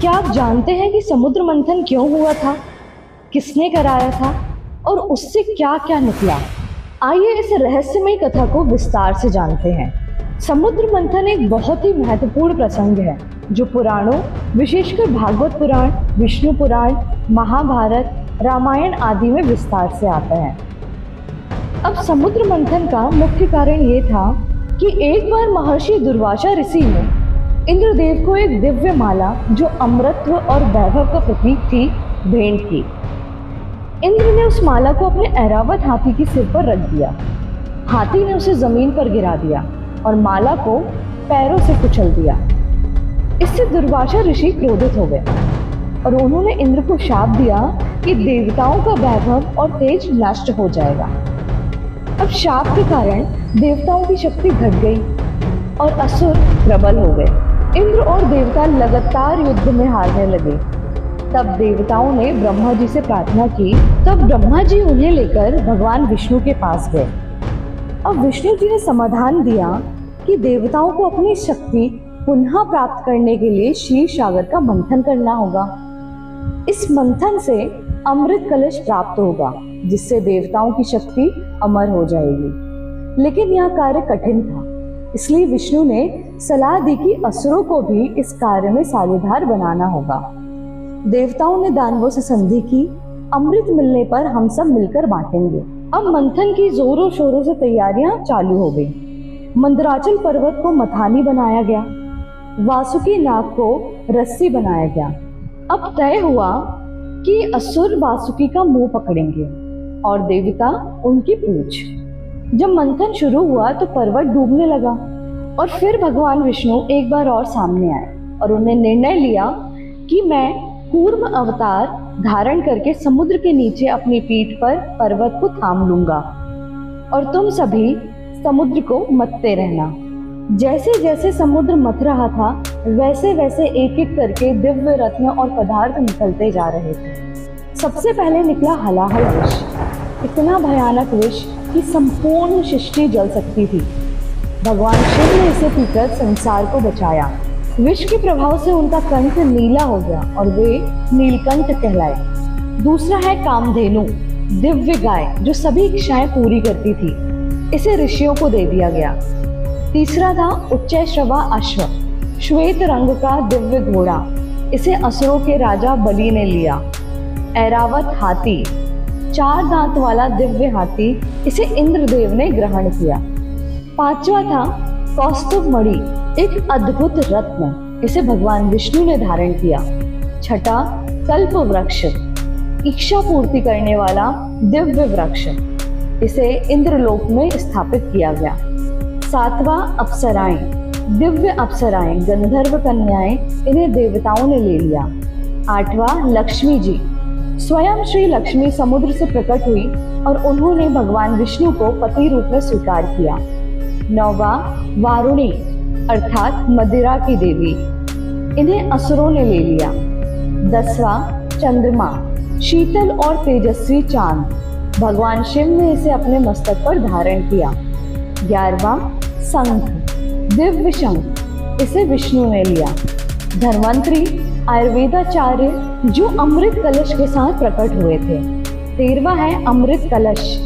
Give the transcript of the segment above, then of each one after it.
क्या आप जानते हैं कि समुद्र मंथन क्यों हुआ था, किसने कराया था और उससे क्या क्या निकला? आइए इस रहस्यमय कथा को विस्तार से जानते हैं। समुद्र मंथन एक बहुत ही महत्वपूर्ण प्रसंग है जो पुराणों, विशेषकर भागवत पुराण, विष्णु पुराण, महाभारत, रामायण आदि में विस्तार से आता है। अब समुद्र मंथन का मुख्य कारण ये था कि एक बार महर्षि दुर्वासा ऋषि ने इंद्रदेव को एक दिव्य माला जो अमरत्व और वैभव का प्रतीक थी भेंट की। इंद्र ने उस माला को अपने ऐरावत हाथी के सिर पर रख दिया। हाथी ने उसे जमीन पर गिरा दिया और माला को पैरों से कुचल दिया। इससे दुर्वासा ऋषि क्रोधित हो गए और उन्होंने इंद्र को शाप दिया कि देवताओं का वैभव और तेज नष्ट हो जाएगा। अब शाप के कारण देवताओं की शक्ति घट गई और असुर प्रबल हो गए। इंद्र और देवता लगातार युद्ध में हारने लगे। तब देवताओं ने ब्रह्मा जी से प्रार्थना की। तब ब्रह्मा जी उन्हें लेकर भगवान विष्णु के पास गए। अब विष्णु जी ने समाधान दिया कि देवताओं को अपनी शक्ति पुनः प्राप्त करने के लिए क्षीर सागर का मंथन करना होगा। इस मंथन से अमृत कलश प्राप्त होगा जिससे देवताओं की शक्ति अमर हो जाएगी। लेकिन यह कार्य कठिन था, इसलिए विष्णु ने सलाह दी कि असुरों को भी इस कार्य में साझेदार बनाना होगा। देवताओं ने दानवों से संधि की, अमृत मिलने पर हम सब मिलकर बांटेंगे। अब मंथन की जोरों शोरों से तैयारियां चालू हो गई। मंदराचल पर्वत को मथानी बनाया गया, वासुकी नाग को रस्सी बनाया गया। अब तय हुआ कि असुर वासुकी का मुंह पकड़ेंगे और देवता उनकी पूंछ। जब मंथन शुरू हुआ तो पर्वत डूबने लगा और फिर भगवान विष्णु एक बार और सामने आए और उन्हें निर्णय लिया कि मैं कूर्म अवतार धारण करके समुद्र के नीचे अपनी पीठ पर पर्वत को थाम लूंगा और तुम सभी समुद्र को मथते रहना। जैसे जैसे समुद्र मथ रहा था वैसे वैसे एक एक करके दिव्य रत्न और पदार्थ निकलते जा रहे थे। सबसे पहले निकला हलाहल विष, इतना भयानक विष कि संपूर्ण सृष्टि जल सकती थी। भगवान शिव ने इसे पीकर संसार को बचाया। विष के प्रभाव से उनका कंठ नीला हो गया और वे नीलकंठ कहलाए। दूसरा है कामधेनु, दिव्य गाय जो सभी इच्छाएं पूरी करती थी। इसे ऋषियों को दे दिया गया। तीसरा था उच्चैश्रवा अश्व, श्वेत रंग का दिव्य घोड़ा। इसे असुरों के राजा बलि ने लिया। ऐरावत हाथी, 4 दांत वाला दिव्य हाथी, इसे इंद्रदेव ने ग्रहण किया। पांचवा था कौस्तुभ मणि, एक अद्भुत रत्न, इसे भगवान विष्णु ने धारण किया। छठा कल्प वृक्ष, इच्छा पूर्ति करने वाला दिव्य वृक्ष, इसे इंद्रलोक में स्थापित किया गया। सातवां अप्सराएं, दिव्य अप्सराएं, गंधर्व कन्याएं, इन्हें देवताओं ने ले लिया। आठवां लक्ष्मी जी, स्वयं श्री लक्ष्मी समुद्र से प्रकट हुई और उन्होंने भगवान विष्णु को पति रूप में स्वीकार किया। नौवां वारुणी अर्थात मदिरा की देवी, इन्हें असुरों ने ले लिया। 10वां चंद्रमा, शीतल और तेजस्वी चांद, भगवान शिव ने इसे अपने मस्तक पर धारण किया। 11वां शंख, दिव्य शंख, इसे विष्णु ने लिया। धन्वंतरी आयुर्वेदाचार्य जो अमृत कलश के साथ प्रकट हुए थे। 13वां है अमृत कलश,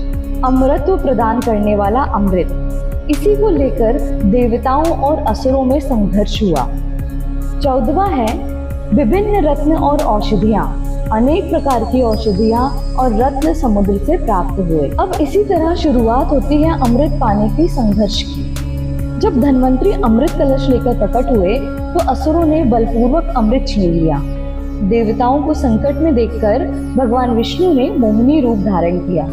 अमृतत्व प्रदान करने वाला अमृत, इसी को लेकर देवताओं और असुरों में संघर्ष हुआ। 14वां है विभिन्न रत्न और औषधियां, अनेक प्रकार की औषधियां और रत्न समुद्र से प्राप्त हुए। अब इसी तरह शुरुआत होती है अमृत पाने की संघर्ष की। जब धन्वंतरी अमृत कलश लेकर प्रकट हुए तो असुरों ने बलपूर्वक अमृत छीन लिया। देवताओं को संकट में देखकर भगवान विष्णु ने मोहिनी रूप धारण किया।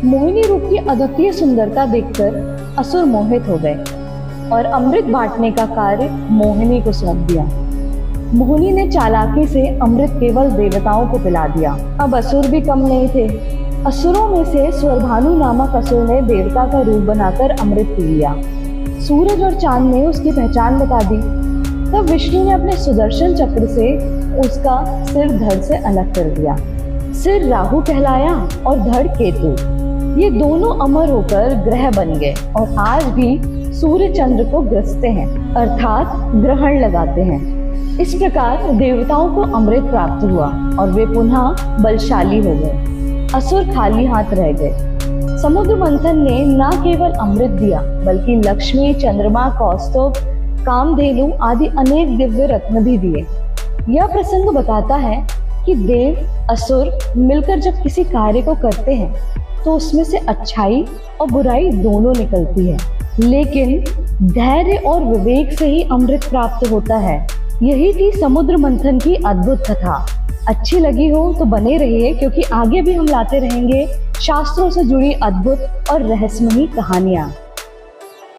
मोहिनी रूप की अद्वितीय सुंदरता देखकर असुर मोहित हो गए और अमृत बांटने का कार्य मोहिनी को सौंप दिया। मोहिनी ने चालाकी से अमृत केवल देवताओं को पिला दिया। अब असुर भी कम नहीं थे। असुरों में से स्वरभानु नामक असुर ने देवता का रूप बनाकर अमृत पी लिया। सूरज और चांद ने उसकी पहचान बता दी। तब विष्णु ने अपने सुदर्शन चक्र से उसका सिर धड़ से अलग कर दिया। सिर राहु कहलाया और धड़ केतु। ये दोनों अमर होकर ग्रह बन गए और आज भी सूर्य चंद्र को ग्रसते हैं अर्थात ग्रहण लगाते हैं। इस प्रकार देवताओं को अमृत प्राप्त हुआ और वे पुनः बलशाली हो गए। असुर खाली हाथ रह गए। समुद्र मंथन ने न केवल अमृत दिया बल्कि लक्ष्मी, चंद्रमा, कौस्तुभ, कामधेनु आदि अनेक दिव्य रत्न भी दिए। यह प्रसंग बताता है कि देव असुर मिलकर जब किसी कार्य को करते हैं तो उसमें से अच्छाई और बुराई दोनों निकलती है, लेकिन धैर्य और विवेक से ही अमृत प्राप्त होता है। यही थी समुद्र मंथन की अद्भुत कथा। अच्छी लगी हो तो बने रहिए, क्योंकि आगे भी हम लाते रहेंगे शास्त्रों से जुड़ी अद्भुत और रहस्यमयी कहानियां।